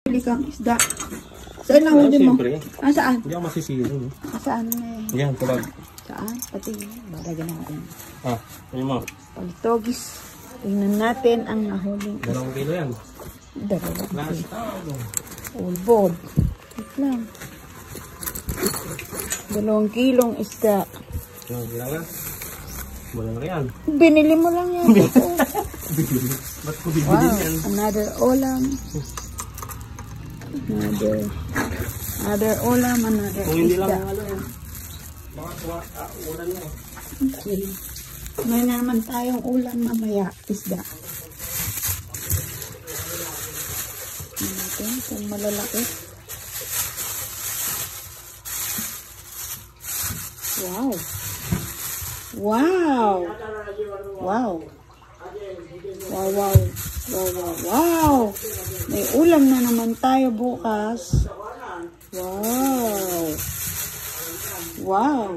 Pili kang isda. Saan nahuli mo? Ah, saan? Hindi ako masisiro. No? Saan na eh? Yan, tulag. Saan? Pati, balagyan natin. Ah, yun mo. Pagtogis. Tingnan natin ang nahuling. 2 kilo yan. 2 All board. Wait lang. 2 kilong isda. Bilang na. Wala na yan. Binili mo lang yan. Ba't ko bibili yan? Another ulam. Another ulam, another Kung hindi lang isda. mga ulan na. Okay. May naman tayong ulam mamaya, isda. Natin kung malalaki. Wow! Wow! Wow! Wow, wow! Wow, wow, wow! May ulam na naman tayo bukas. Wow! Wow!